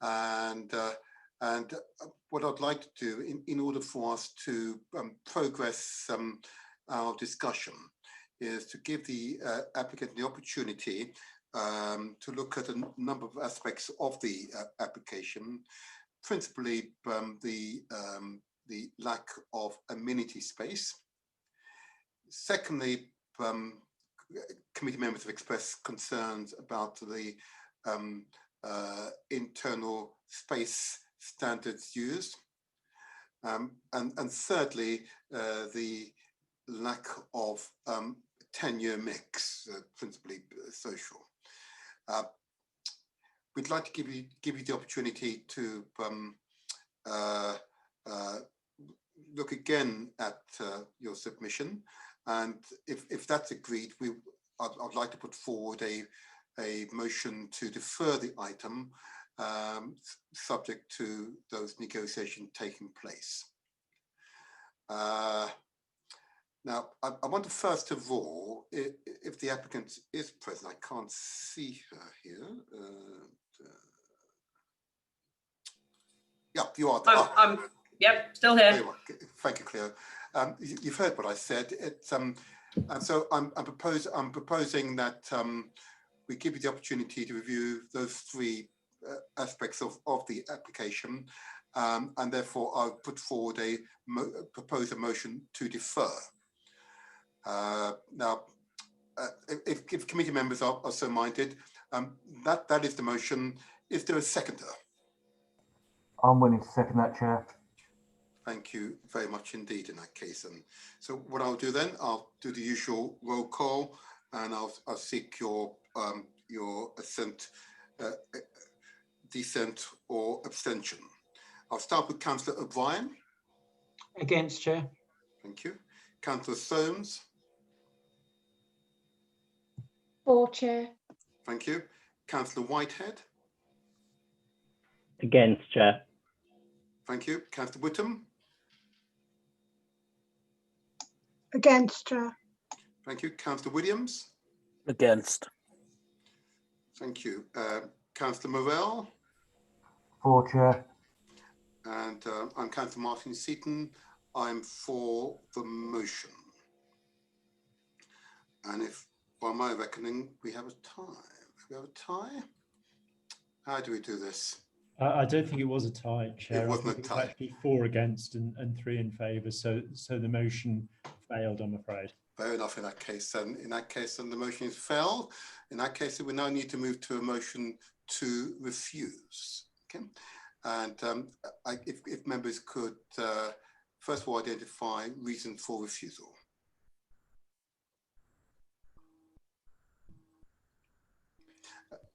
and what I'd like to do in order for us to progress our discussion is to give the applicant the opportunity to look at a number of aspects of the application, principally the lack of amenity space. Secondly, committee members have expressed concerns about the internal space standards used. And thirdly, the lack of tenure mix, principally social. We'd like to give you the opportunity to look again at your submission, and if that's agreed, I'd like to put forward a motion to defer the item, subject to those negotiations taking place. Now, I want to first of all, if the applicant is present, I can't see her here. Yeah, you are. Yep, still here. Thank you, Cleo. You've heard what I said. It's and so I'm proposing that we give you the opportunity to review those three aspects of the application, and therefore I'll put forward propose a motion to defer. Now, if committee members are so minded, that is the motion. Is there a seconder? I'm willing to second that, Chair. Thank you very much indeed in that case. And so what I'll do then, I'll do the usual roll call, and I'll seek your assent, dissent or abstention. I'll start with Councillor O'Brien. Against, Chair. Thank you. Councillor Soames. For, Chair. Thank you. Councillor Whitehead. Against, Chair. Thank you. Councillor Whittam. Against, Chair. Thank you. Councillor Williams. Against. Thank you. Councillor Morell. For, Chair. And I'm Councillor Martin Seaton. I'm for the motion. And if, by my reckoning, we have a tie. We have a tie? How do we do this? I don't think it was a tie, Chair. It wasn't a tie. It was actually 4 against and 3 in favour. So the motion failed, I'm afraid. Fair enough in that case. And in that case, then the motion is failed. In that case, we now need to move to a motion to refuse. Okay. And if members could first of all identify reason for refusal.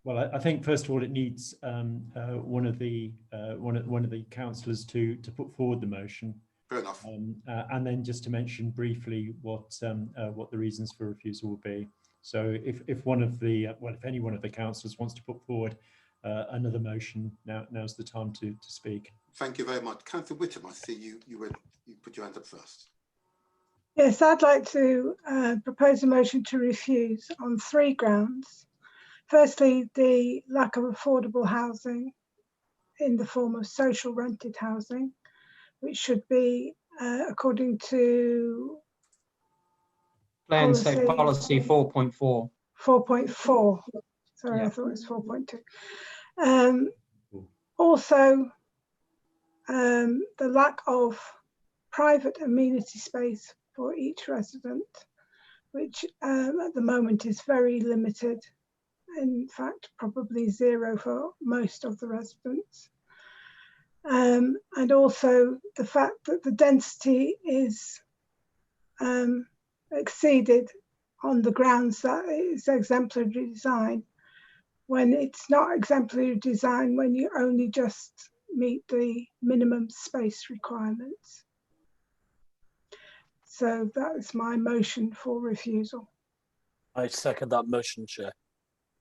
Well, I think first of all it needs one of the councillors to put forward the motion. Fair enough. And then just to mention briefly what the reasons for refusal will be. So if any one of the councillors wants to put forward another motion, now's the time to speak. Thank you very much. Councillor Whittam, I see you put your hand up first. Yes, I'd like to propose a motion to refuse on 3 grounds. Firstly, the lack of affordable housing in the form of social rented housing, which should be, according to Plan Safe Policy 4.4. 4.4. Sorry, yeah. I thought it was 4.2. Also, the lack of private amenity space for each resident, which at the moment is very limited. In fact, probably 0 for most of the residents. And also the fact that the density is exceeded on the grounds that it's exemplary design, when it's not exemplary design when you only just meet the minimum space requirements. So that is my motion for refusal. I second that motion, Chair.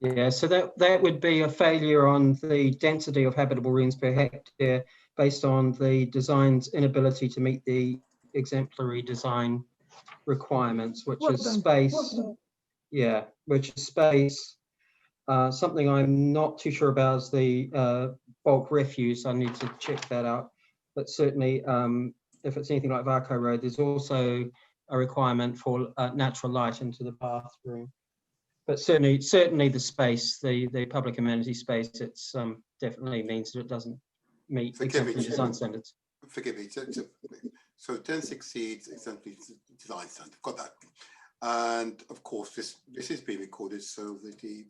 Yeah, so that would be a failure on the density of habitable rooms per hectare based on the design's inability to meet the exemplary design requirements, which is space. Yeah, which is space. Something I'm not too sure about is the bulk refuse. I need to check that out. But certainly, if it's anything like Varco Road, there's also a requirement for natural light into the bathroom. But certainly the space, the public amenity space, it's definitely means that it doesn't meet exemplary design standards. Forgive me. So 10 exceeds exemplary design standard. Got that. And of course, this is being recorded, so that the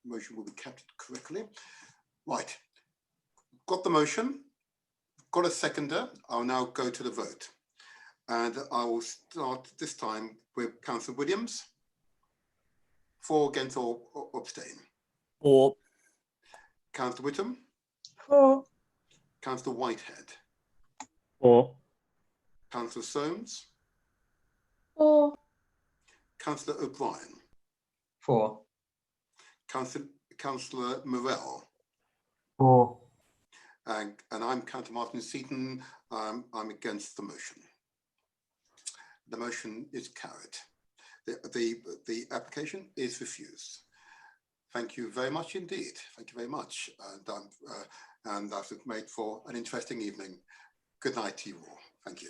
motion will be captured correctly. Right. Got the motion. Got a seconder. I'll now go to the vote, and I will start this time with Councillor Williams. For, against, or abstain. For. Councillor Whittam. For. Councillor Whitehead. For. Councillor Soames. For. Councillor O'Brien. For. Councillor Morell. For. And I'm Councillor Martin Seaton. I'm against the motion. The motion is carried. The application is refused. Thank you very much indeed. Thank you very much. And that has made for an interesting evening. Good night to you all. Thank you.